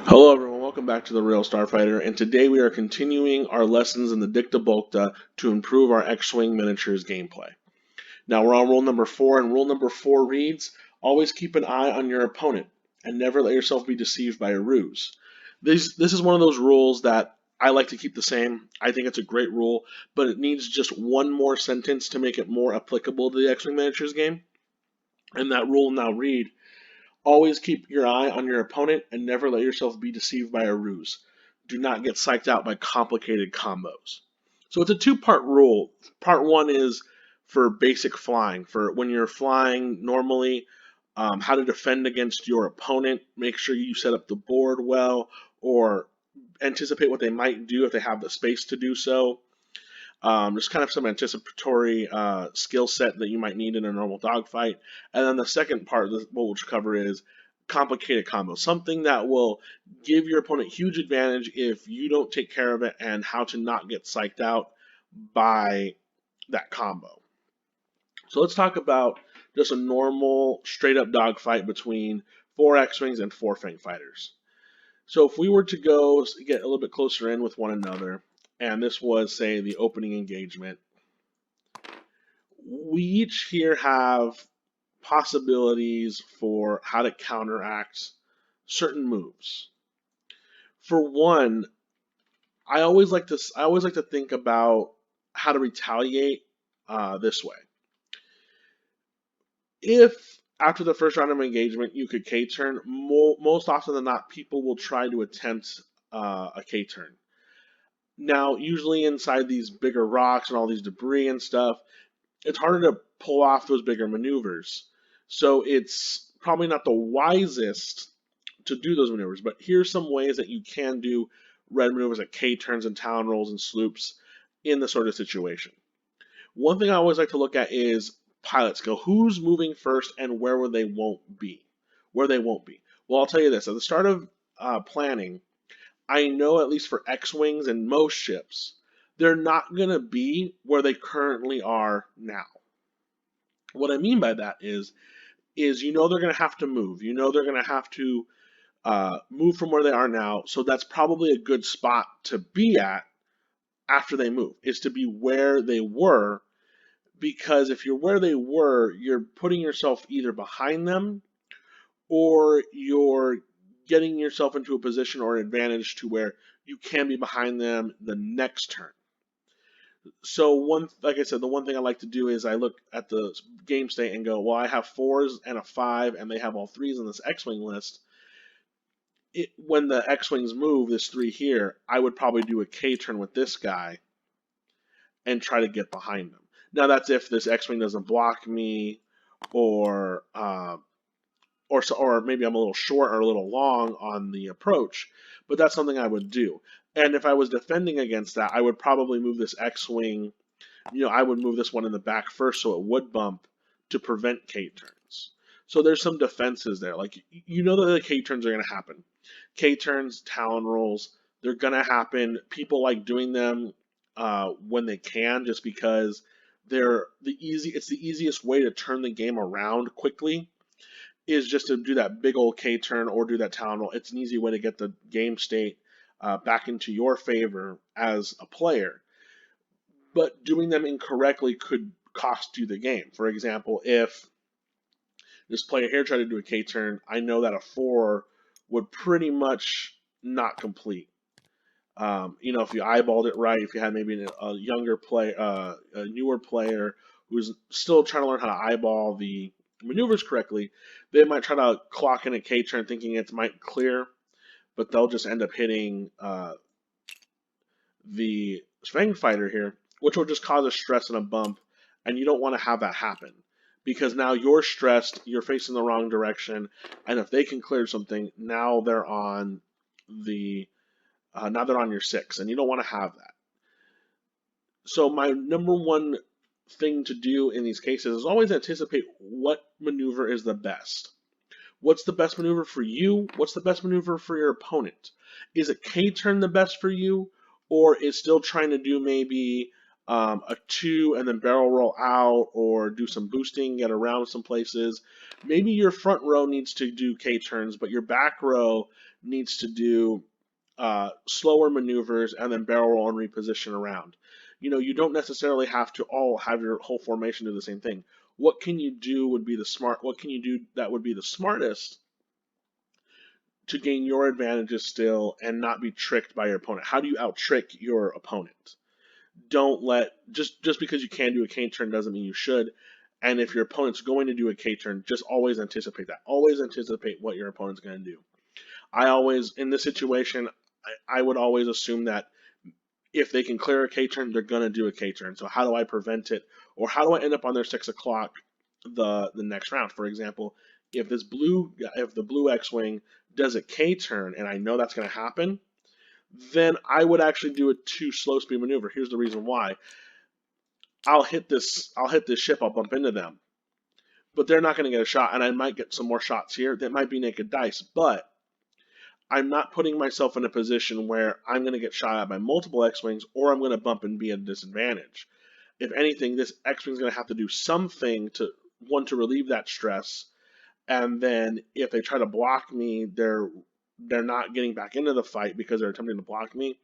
Hello everyone, welcome back to the Real Starfighter, and today we are continuing our lessons in the Dicta Boelcke to improve our X-Wingminiatures gameplay. Now we're on rule number 4, and rule number 4 reads, always keep an eye on your opponent, and never let yourself be deceived by a ruse. This is one of those rules that I like to keep the same. I think it's a great rule, but it needs just one more sentence to make it more applicable to the X-Wingminiatures game. And that rule will now read, always keep your eye on your opponent and never let yourself be deceived by a ruse. Do not get psyched out by complicated combos. So it's a two-part rule. Part one is for basic flying, for when you're flying normally, how to defend against your opponent. Make sure you set up the board well or anticipate what they might do if they have the space to do so. There's kind of some anticipatory skill set that you might need in a normal dogfight. And then the second part, what we'll cover is complicated combos, something that will give your opponent huge advantage if you don't take care of it, and how to not get psyched out by that combo. So let's talk about just a normal straight up dogfight between 4 X-Wings and 4 Fang fighters. So if we were to go get a little bit closer in with one another, and this was, say, the opening engagement, we each here have possibilities for how to counteract certain moves. For one, I always like to think about how to retaliate this way. If after the first round of engagement you could K-turn, most often than not, people will try to attempt a K-turn. Now, usually inside these bigger rocks and all these debris and stuff, it's harder to pull off those bigger maneuvers. So it's probably not the wisest to do those maneuvers, but here's some ways that you can do red maneuvers like K-turns and talon rolls and sloops in this sort of situation. One thing I always like to look at is pilot skill. Who's moving first and where they won't be? Well, I'll tell you this. At the start of planning, I know at least for X-Wings and most ships, they're not going to be where they currently are now. What I mean by that is they're going to have to move. They're going to have to move from where they are now. So that's probably a good spot to be at after they move, is to be where they were, because if you're where they were, you're putting yourself either behind them or you're getting yourself into a position or advantage to where you can be behind them the next turn. So like I said, the one thing I like to do is I look at the game state and go, well, I have 4s and a 5, and they have all 3s in this X-Wing list. When the X-Wings move, this 3 here, I would probably do a K-turn with this guy and try to get behind them. Now that's if this X-Wing doesn't block me, or maybe I'm a little short or a little long on the approach, but that's something I would do. And if I was defending against that, I would probably move this X-Wing, I would move this one in the back first so it would bump to prevent K-turns. So there's some defenses there. Like, that the K-turns are going to happen. K-turns, talon rolls, they're going to happen. People like doing them when they can, just because it's the easiest way to turn the game around quickly, is just to do that big old K-turn or do that talon roll. It's an easy way to get the game state back into your favor as a player. But doing them incorrectly could cost you the game. For example, if this player here tried to do a K-turn, I know that a 4 would pretty much not complete. If you eyeballed it right, if you had maybe a younger player, a newer player who's still trying to learn how to eyeball the maneuvers correctly, they might try to clock in a K-turn thinking it might clear, but they'll just end up hitting the Fang fighter here, which will just cause a stress and a bump, and you don't want to have that happen, because now you're stressed, you're facing the wrong direction, and if they can clear something, now they're on your 6, and you don't want to have that. So my number one thing to do in these cases is always anticipate what maneuver is the best. What's the best maneuver for you? What's the best maneuver for your opponent? Is a K-turn the best for you, or is still trying to do maybe a 2 and then barrel roll out, or do some boosting, get around some places. Maybe your front row needs to do K turns, but your back row needs to do slower maneuvers and then barrel roll and reposition around. You don't necessarily have to all have your whole formation do the same thing. What can you do would be the smart. What can you do that would be the smartest to gain your advantages still and not be tricked by your opponent? How do you out trick your opponent? Don't let just because you can do a K turn doesn't mean you should. And if your opponent's going to do a K turn, just always anticipate that. Always anticipate what your opponent's going to do. I always, in this situation, I would always assume that if they can clear a K turn, they're going to do a K turn. So how do I prevent it? Or how do I end up on their 6 o'clock the next round? For example, if the blue X-Wing does a K turn and I know that's going to happen, then I would actually do a 2 slow speed maneuver. Here's the reason why. I'll hit this ship, I'll bump into them. But they're not going to get a shot, and I might get some more shots here. That might be naked dice, but I'm not putting myself in a position where I'm going to get shot at by multiple X-Wings, or I'm going to bump and be at a disadvantage. If anything, this X-Wing is going to have to do something to relieve that stress, and then if they try to block me, they're not getting back into the fight because they're attempting to block me.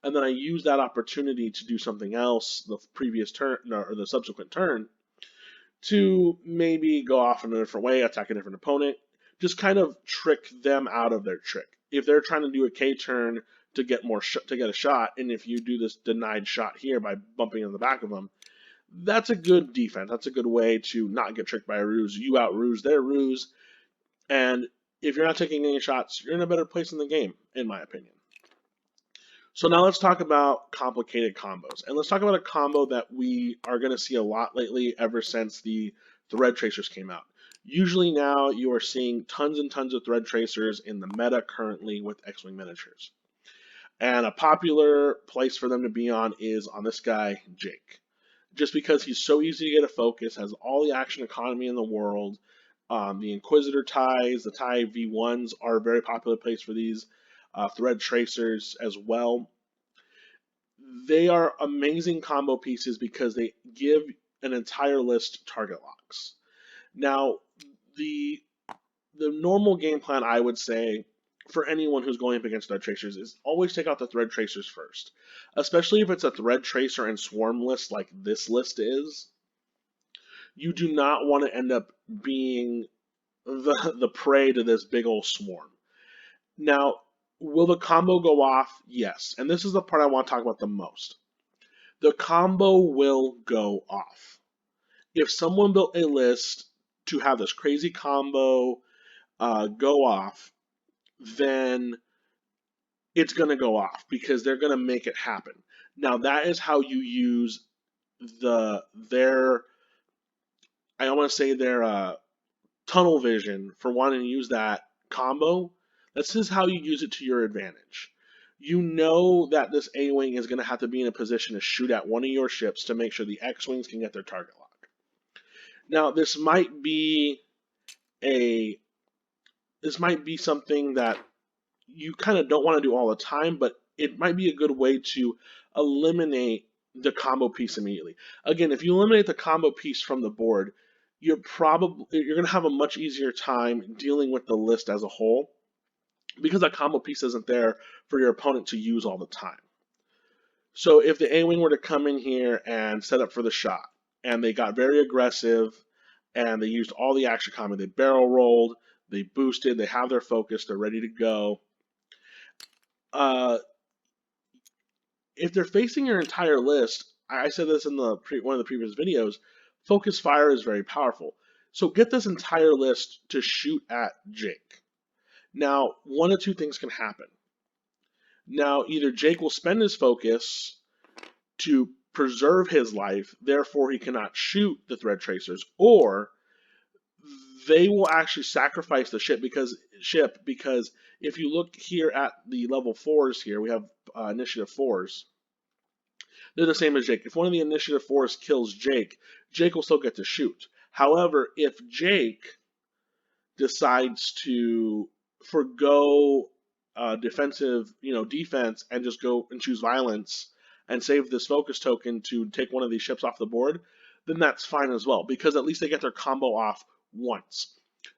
And then I use that opportunity to do something else the previous turn or the subsequent turn to maybe go off in a different way, attack a different opponent, just kind of trick them out of their trick. If they're trying to do a K turn to get to get a shot, and if you do this denied shot here by bumping in the back of them, that's a good defense. That's a good way to not get tricked by a ruse. You out ruse their ruse, and if you're not taking any shots, you're in a better place in the game, in my opinion. So now let's talk about complicated combos. And let's talk about a combo that we are going to see a lot lately ever since the thread tracers came out. Usually now you are seeing tons and tons of thread tracers in the meta currently with X-Wing miniatures. And a popular place for them to be on is on this guy, Jake. Just because he's so easy to get a focus, has all the action economy in the world. The Inquisitor ties, the tie V1s are a very popular place for these. Thread tracers as well. They are amazing combo pieces because they give an entire list target locks. Now, the normal game plan, I would say, for anyone who's going up against thread tracers is always take out the thread tracers first. Especially if it's a thread tracer and swarm list like this list is. You do not want to end up being the prey to this big old swarm. Now, will the combo go off? Yes. And this is the part I want to talk about the most. The combo will go off. If someone built a list to have this crazy combo go off, then it's going to go off because they're going to make it happen. Now, that is how you use their tunnel vision for wanting to use that combo. This is how you use it to your advantage. You know that this A-Wing is going to have to be in a position to shoot at one of your ships to make sure the X-Wings can get their target lock. Now, this might be something that you kind of don't want to do all the time, but it might be a good way to eliminate the combo piece immediately. Again, if you eliminate the combo piece from the board, you're going to have a much easier time dealing with the list as a whole, because that combo piece isn't there for your opponent to use all the time. So if the A-Wing were to come in here and set up for the shot, and they got very aggressive, and they used all the action combo, they barrel rolled, they boosted, they have their focus, they're ready to go. If they're facing your entire list, I said this in one of the previous videos, focus fire is very powerful. So get this entire list to shoot at Jake. Now, one of two things can happen. Now, either Jake will spend his focus to preserve his life, therefore he cannot shoot the thread tracers, or they will actually sacrifice the ship because if you look here at the level 4s here, we have initiative 4s. They're the same as Jake. If one of the initiative 4s kills Jake, Jake will still get to shoot. However, if Jake decides to forgo defense and just go and choose violence and save this focus token to take one of these ships off the board, then that's fine as well, because at least they get their combo off once.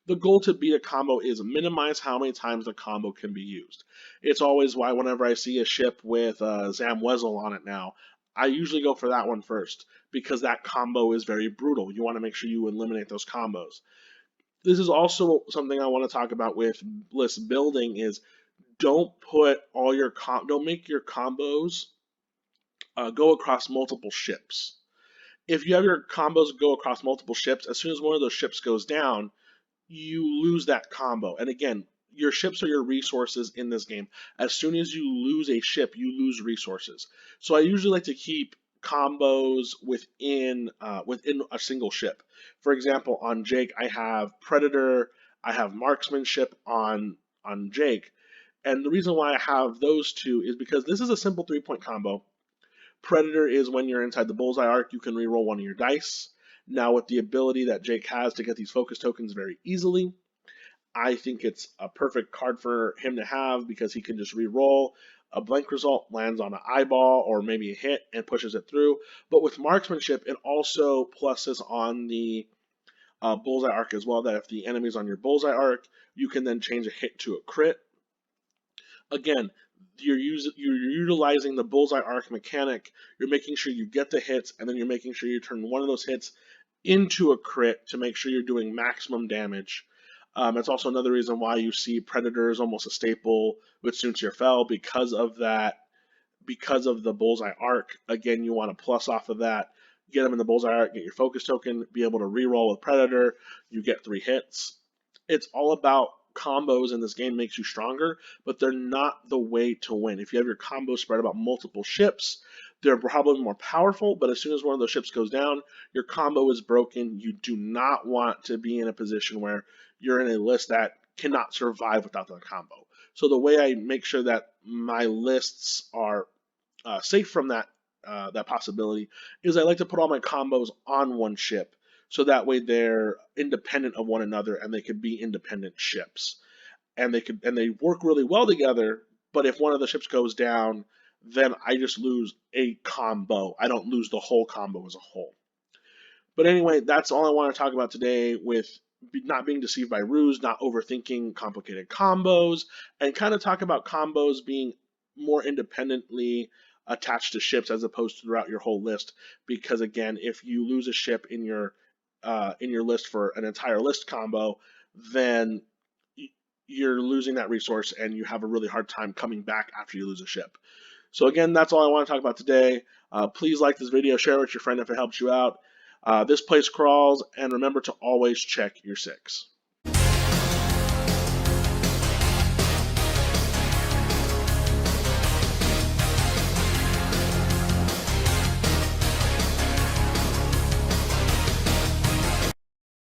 The goal to beat a combo is minimize how many times the combo can be used. It's always why whenever I see a ship with Zam Wesel on it now, I usually go for that one first, because that combo is very brutal. You want to make sure you eliminate those combos. This is also something I want to talk about with list building is don't make your combos go across multiple ships. If you have your combos go across multiple ships, as soon as one of those ships goes down, you lose that combo. And again, your ships are your resources in this game. As soon as you lose a ship, you lose resources. So I usually like to keep combos within a single ship. For example, on Jake, I have Predator, I have Marksmanship on Jake. And the reason why I have those two is because this is a simple 3-point combo. Predator is when you're inside the bullseye arc, you can reroll one of your dice. Now, with the ability that Jake has to get these focus tokens very easily, I think it's a perfect card for him to have because he can just reroll. A blank result lands on an eyeball or maybe a hit and pushes it through. But with Marksmanship, it also pluses on the bullseye arc as well, that if the enemy's on your bullseye arc, you can then change a hit to a crit. Again, you're utilizing the bullseye arc mechanic. You're making sure you get the hits, and then you're making sure you turn one of those hits into a crit to make sure you're doing maximum damage. It's also another reason why you see Predator is almost a staple with Soontir Fel because of that, because of the bullseye arc. Again, you want to plus off of that, get them in the bullseye arc, get your focus token, be able to reroll with Predator. You get 3 hits. It's all about combos in this game makes you stronger, but they're not the way to win. If you have your combos spread about multiple ships, they're probably more powerful, but as soon as one of those ships goes down, your combo is broken. You do not want to be in a position where you're in a list that cannot survive without the combo. So the way I make sure that my lists are safe from that possibility is I like to put all my combos on one ship, so that way they're independent of one another and they could be independent ships, and they work really well together. But if one of the ships goes down, then I just lose a combo. I don't lose the whole combo as a whole. But anyway, that's all I want to talk about today with not being deceived by ruse, not overthinking complicated combos, and kind of talk about combos being more independently attached to ships as opposed to throughout your whole list. Because again, if you lose a ship in your list for an entire list combo, then you're losing that resource and you have a really hard time coming back after you lose a ship. So again, that's all I want to talk about today. Please like this video, share it with your friend if it helps you out. This place crawls, and remember to always check your 6.